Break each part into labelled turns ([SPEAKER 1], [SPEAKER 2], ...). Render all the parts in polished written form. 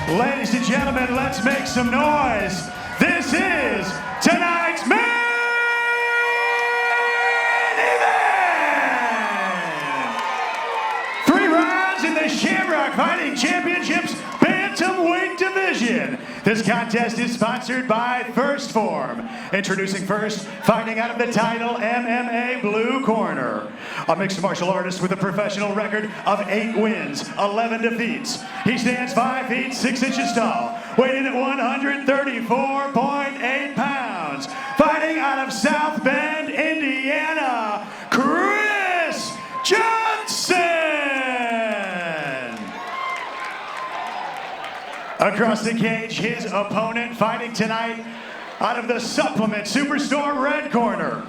[SPEAKER 1] Ladies and gentlemen, let's make some noise. This is tonight's main event. 3 rounds in the Shamrock Fighting Championships Bantamweight Division. This contest is sponsored by First Form. Introducing first, fighting out of the title MMA blue corner. A mixed martial artist with a professional record of 8 wins, 11 defeats. He stands 5 feet 6 inches tall, weighing at 134.8 pounds. Fighting out of South Bend, Indiana, Chris Johnson. Across the cage, his opponent fighting tonight out of the Supplement Superstore red corner.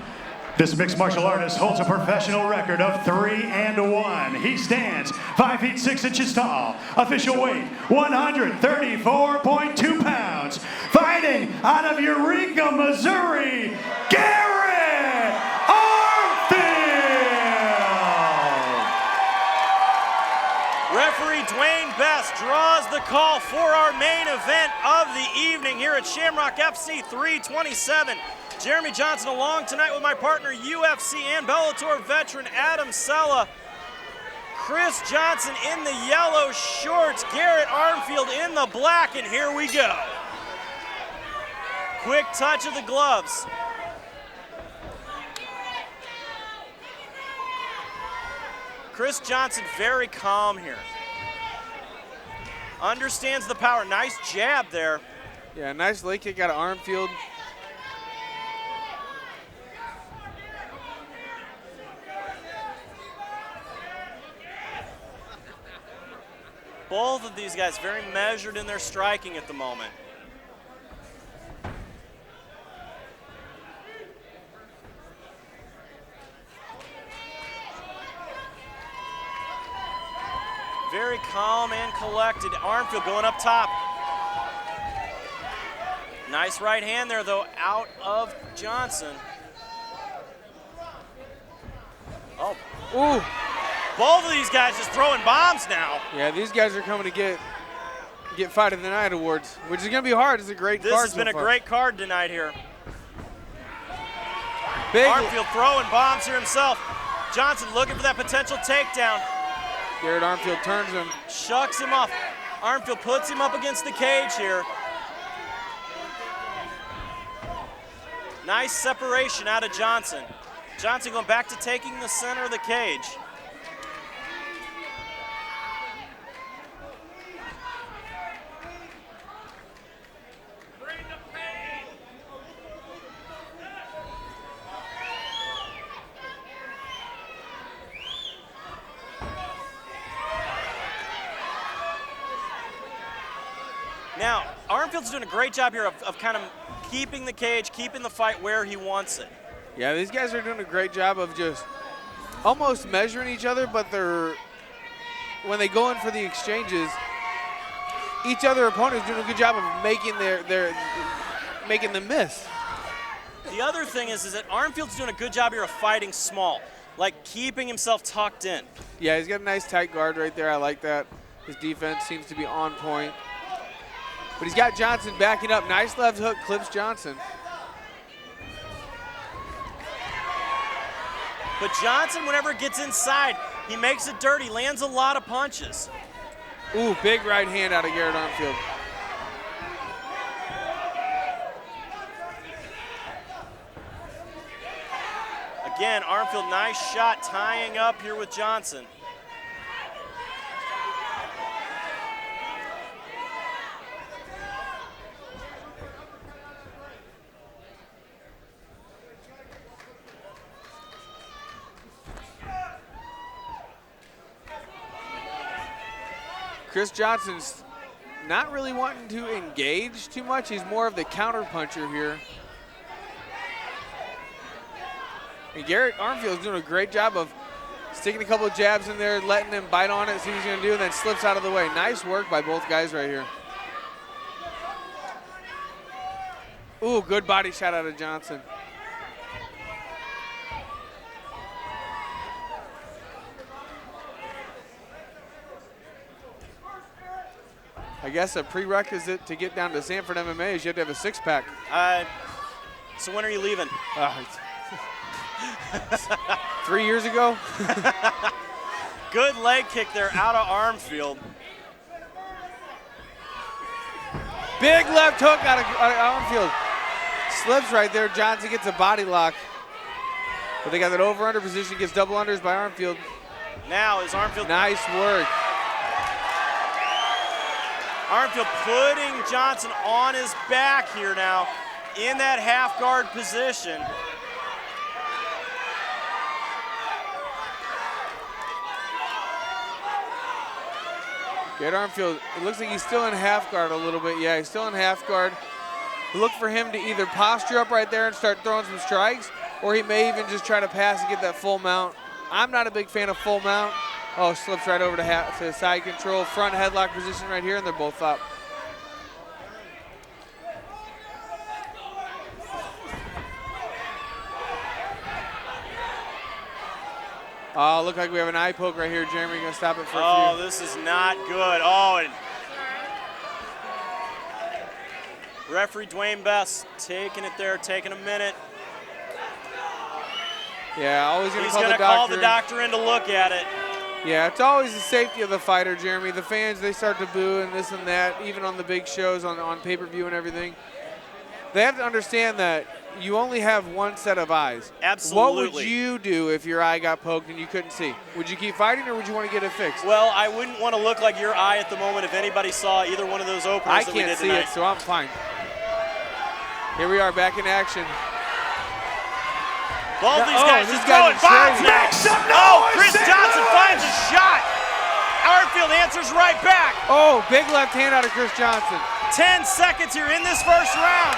[SPEAKER 1] This mixed martial artist holds a professional record of 3-1. He stands 5 feet 6 inches tall. Official weight 134.2 pounds. Fighting out of Eureka, Missouri, Garrett Armfield.
[SPEAKER 2] Referee Dwayne Best draws the call for our main event of the evening here at Shamrock FC 327. Jeremy Johnson along tonight with my partner, UFC and Bellator veteran Adam Sella. Chris Johnson in the yellow shorts, Garrett Armfield in the black, and here we go. Quick touch of the gloves. Chris Johnson very calm here. Understands the power. Nice jab there.
[SPEAKER 3] Yeah, nice leg kick out of Armfield.
[SPEAKER 2] Both of these guys very measured in their striking at the moment. Very calm and collected. Armfield going up top. Nice right hand there, though, out of Johnson. Oh.
[SPEAKER 3] Ooh.
[SPEAKER 2] Both of these guys just throwing bombs now.
[SPEAKER 3] Yeah, these guys are coming to get Fight of the Night awards, which is going to be hard. It's a great card.
[SPEAKER 2] This has been a great card tonight here.
[SPEAKER 3] Big.
[SPEAKER 2] Armfield throwing bombs here himself. Johnson looking for that potential takedown.
[SPEAKER 3] Garrett Armfield turns him.
[SPEAKER 2] Shucks him off. Armfield puts him up against the cage here. Nice separation out of Johnson. Johnson going back to taking the center of the cage. Now, Armfield's doing a great job here of kind of keeping the cage, keeping the fight where he wants it.
[SPEAKER 3] Yeah, these guys are doing a great job of just almost measuring each other, but when they go in for the exchanges, each other opponent is doing a good job of making making them miss.
[SPEAKER 2] The other thing is that Armfield's doing a good job here of fighting small, like keeping himself tucked in.
[SPEAKER 3] Yeah, he's got a nice tight guard right there. I like that. His defense seems to be on point. But he's got Johnson backing up. Nice left hook, clips Johnson.
[SPEAKER 2] But Johnson, whenever it gets inside, he makes it dirty, lands a lot of punches.
[SPEAKER 3] Ooh, big right hand out of Garrett Armfield.
[SPEAKER 2] Again, Armfield, nice shot tying up here with Johnson.
[SPEAKER 3] Chris Johnson's not really wanting to engage too much. He's more of the counter puncher here. And Garrett Armfield's doing a great job of sticking a couple of jabs in there, letting him bite on it, see what he's going to do, and then slips out of the way. Nice work by both guys right here. Ooh, good body shot out of Johnson. I guess a prerequisite to get down to Sanford MMA is you have to have a six-pack.
[SPEAKER 2] So when are you leaving?
[SPEAKER 3] 3 years ago.
[SPEAKER 2] Good leg kick there out of Armfield.
[SPEAKER 3] Big left hook out of Armfield. Slips right there. Johnson gets a body lock. But they got that over-under position, gets double unders by Armfield.
[SPEAKER 2] Now is Armfield.
[SPEAKER 3] Nice work.
[SPEAKER 2] Armfield putting Johnson on his back here now in that half guard position.
[SPEAKER 3] Garrett Armfield, it looks like he's still in half guard a little bit. Yeah, he's still in half guard. Look for him to either posture up right there and start throwing some strikes, or he may even just try to pass and get that full mount. I'm not a big fan of full mount. Oh, slips right over to side control. Front headlock position right here, and they're both up. Oh, look like we have an eye poke right here. Jeremy gonna stop it for a few.
[SPEAKER 2] Oh, this is not good. Oh, and referee Dwayne Best taking it there, taking a minute.
[SPEAKER 3] Yeah, always gonna
[SPEAKER 2] He's
[SPEAKER 3] call the
[SPEAKER 2] gonna
[SPEAKER 3] doctor.
[SPEAKER 2] call the doctor in to look at it.
[SPEAKER 3] Yeah, it's always the safety of the fighter, Jeremy. The fans, they start to boo and this and that, even on the big shows on pay-per-view and everything. They have to understand that you only have one set of eyes.
[SPEAKER 2] Absolutely.
[SPEAKER 3] What would you do if your eye got poked and you couldn't see? Would you keep fighting or would you want to get it fixed?
[SPEAKER 2] Well, I wouldn't want to look like your eye at the moment if anybody saw either one of those openers
[SPEAKER 3] I
[SPEAKER 2] that we
[SPEAKER 3] can't
[SPEAKER 2] did
[SPEAKER 3] see
[SPEAKER 2] tonight.
[SPEAKER 3] it, so I'm fine. Here we are back in action.
[SPEAKER 2] Both these guys
[SPEAKER 3] these
[SPEAKER 2] just
[SPEAKER 3] guys
[SPEAKER 2] throwing
[SPEAKER 3] are
[SPEAKER 2] bombs
[SPEAKER 3] crazy.
[SPEAKER 2] now.
[SPEAKER 1] Make some
[SPEAKER 2] Oh,
[SPEAKER 1] noise,
[SPEAKER 2] Chris
[SPEAKER 1] St.
[SPEAKER 2] Johnson
[SPEAKER 1] Louis!
[SPEAKER 2] finds a shot. Armfield answers right back.
[SPEAKER 3] Oh, big left hand out of Chris Johnson.
[SPEAKER 2] 10 seconds here in this first round.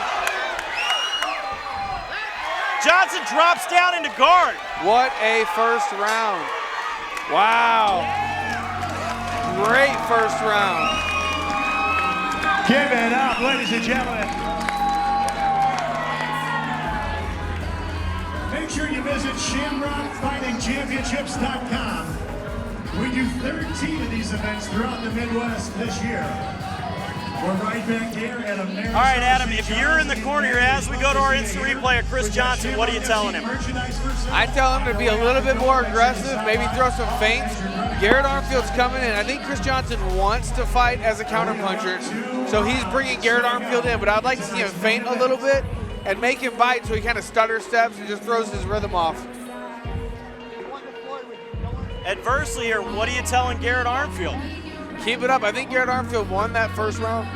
[SPEAKER 2] Johnson drops down into guard.
[SPEAKER 3] What a first round. Wow. Great first round.
[SPEAKER 1] Give it up, ladies and gentlemen. Make sure you visit ShamrockFightingChampionships.com. We do 13 of these events throughout the Midwest this year. We're right back here at American.
[SPEAKER 2] All right, Adam, if you're in the corner here as we go to our instant replay of Chris Johnson, what are you telling him?
[SPEAKER 3] I tell him to be a little bit more aggressive, maybe throw some feints. Garrett Armfield's coming in. I think Chris Johnson wants to fight as a counterpuncher, so he's bringing Garrett Armfield in, but I'd like to see him feint a little bit and make him bite so he kind of stutter steps and just throws his rhythm off.
[SPEAKER 2] Adversely here, what are you telling Garrett Armfield?
[SPEAKER 3] Keep it up. I think Garrett Armfield won that first round.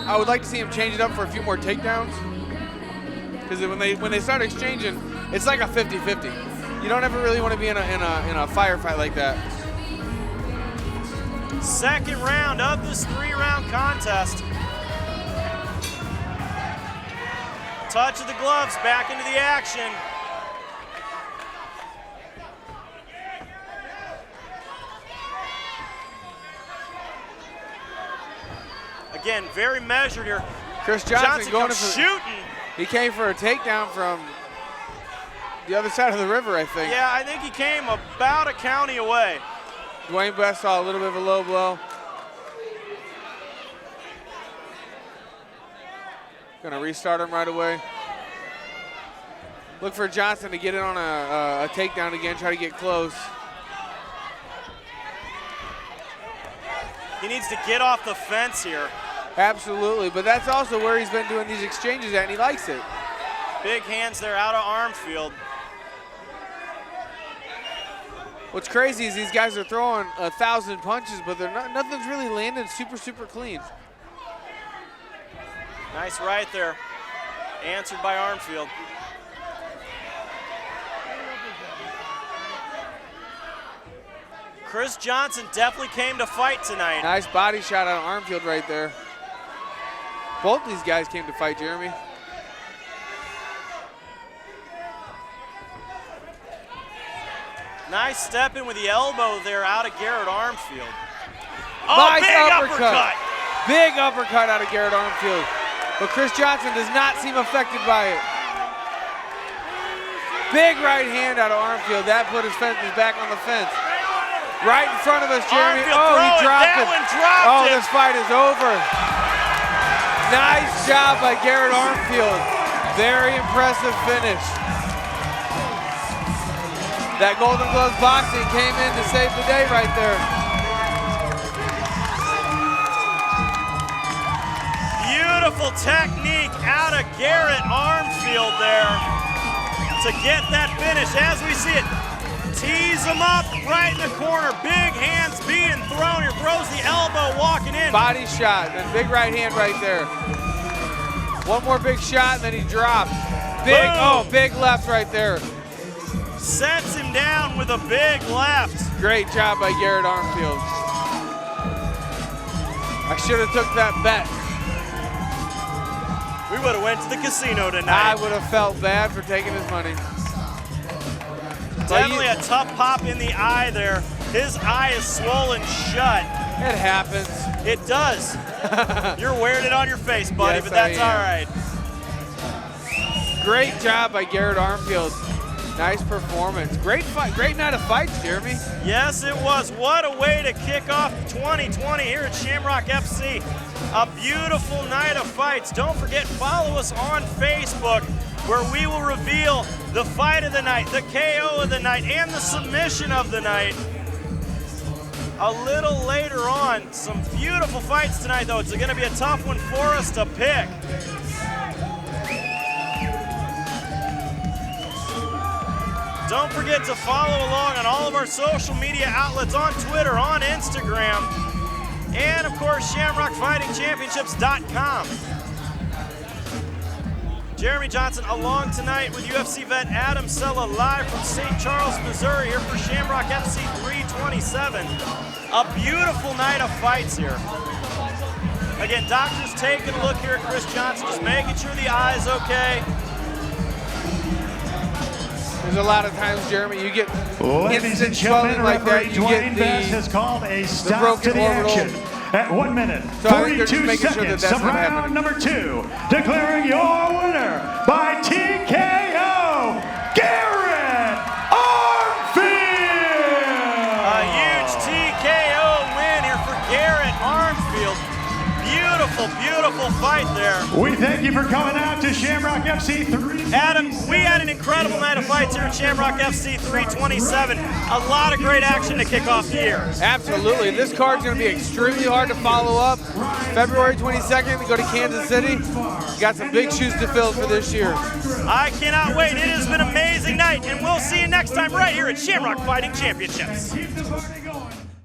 [SPEAKER 3] I would like to see him change it up for a few more takedowns, because when they start exchanging, it's like a 50-50. You don't ever really want to be in a firefight like that.
[SPEAKER 2] Second round of this 3-round contest. Touch of the gloves, back into the action. Again, very measured here.
[SPEAKER 3] Chris Johnson going
[SPEAKER 2] comes
[SPEAKER 3] for
[SPEAKER 2] shooting.
[SPEAKER 3] He came for a takedown from the other side of the river, I think.
[SPEAKER 2] Yeah, I think he came about a county away.
[SPEAKER 3] Dwayne Best saw a little bit of a low blow. Gonna restart him right away. Look for Johnson to get in on a takedown again, try to get close.
[SPEAKER 2] He needs to get off the fence here.
[SPEAKER 3] Absolutely, but that's also where he's been doing these exchanges at, and he likes it.
[SPEAKER 2] Big hands there out of Armfield.
[SPEAKER 3] What's crazy is these guys are throwing 1,000 punches, but nothing's really landing super clean.
[SPEAKER 2] Nice right there. Answered by Armfield. Chris Johnson definitely came to fight tonight.
[SPEAKER 3] Nice body shot out of Armfield right there. Both these guys came to fight, Jeremy.
[SPEAKER 2] Nice step in with the elbow there out of Garrett Armfield. Oh,
[SPEAKER 3] Nice
[SPEAKER 2] big uppercut.
[SPEAKER 3] Big uppercut out of Garrett Armfield. But Chris Johnson does not seem affected by it. Big right hand out of Armfield. That put his back on the fence. Right in front of us, Jeremy.
[SPEAKER 2] Armfield
[SPEAKER 3] Oh, he
[SPEAKER 2] throwing.
[SPEAKER 3] dropped
[SPEAKER 2] That
[SPEAKER 3] it.
[SPEAKER 2] one dropped
[SPEAKER 3] Oh,
[SPEAKER 2] it.
[SPEAKER 3] this fight is over. Nice job by Garrett Armfield. Very impressive finish. That Golden Gloves boxing came in to save the day right there.
[SPEAKER 2] Beautiful technique out of Garrett Armfield there to get that finish. As we see it, tees him up right in the corner. Big hands being thrown. He throws the elbow walking in.
[SPEAKER 3] Body shot and big right hand right there. One more big shot and then he drops. Big,
[SPEAKER 2] Boom.
[SPEAKER 3] oh, big left right there.
[SPEAKER 2] Sets him down with a big left.
[SPEAKER 3] Great job by Garrett Armfield. I should have took that bet.
[SPEAKER 2] We would have went to the casino
[SPEAKER 3] I
[SPEAKER 2] tonight.
[SPEAKER 3] would have felt bad for taking his money.
[SPEAKER 2] Definitely a tough pop in the eye there. His eye is swollen shut.
[SPEAKER 3] It happens.
[SPEAKER 2] It does. You're wearing it on your face, buddy,
[SPEAKER 3] Yes,
[SPEAKER 2] but that's
[SPEAKER 3] I am.
[SPEAKER 2] all right.
[SPEAKER 3] Great job by Garrett Armfield. Nice performance. Great fight. Great night of fights, Jeremy.
[SPEAKER 2] Yes, it was. What a way to kick off 2020 here at Shamrock FC. A beautiful night of fights. Don't forget, follow us on Facebook, where we will reveal the fight of the night, the KO of the night, and the submission of the night. A little later on, some beautiful fights tonight, though. It's going to be a tough one for us to pick. Don't forget to follow along on all of our social media outlets, on Twitter, on Instagram, and of course, ShamrockFightingChampionships.com. Jeremy Johnson along tonight with UFC vet Adam Sella, live from St. Charles, Missouri, here for Shamrock FC 327. A beautiful night of fights here. Again, doctors taking a look here at Chris Johnson, just making sure the eye's okay.
[SPEAKER 3] There's a lot of times, Jeremy, you get
[SPEAKER 1] Ladies and
[SPEAKER 3] instant
[SPEAKER 1] gentlemen,
[SPEAKER 3] swelling like
[SPEAKER 1] referee
[SPEAKER 3] that. You
[SPEAKER 1] Dwayne
[SPEAKER 3] get
[SPEAKER 1] Best
[SPEAKER 3] the
[SPEAKER 1] has called a stop
[SPEAKER 3] broken
[SPEAKER 1] to the
[SPEAKER 3] orbital.
[SPEAKER 1] action at 1 minute,
[SPEAKER 3] So I think they're just
[SPEAKER 1] 42
[SPEAKER 3] making sure that
[SPEAKER 1] seconds
[SPEAKER 3] that's
[SPEAKER 1] of
[SPEAKER 3] not
[SPEAKER 1] round
[SPEAKER 3] happening.
[SPEAKER 1] number 2, declaring your winner by TKO, Garrett Armfield!
[SPEAKER 2] A huge TKO win here for Garrett Armfield. Beautiful, beautiful fight there.
[SPEAKER 1] We thank you for coming out to Shamrock FC 3.
[SPEAKER 2] Adam, we had an incredible night of fights here at Shamrock FC 327. A lot of great action to kick off the year.
[SPEAKER 3] Absolutely. This card's going to be extremely hard to follow up. February 22nd, we go to Kansas City. Got some big shoes to fill for this year.
[SPEAKER 2] I cannot wait. It has been an amazing night, and we'll see you next time right here at Shamrock Fighting Championships.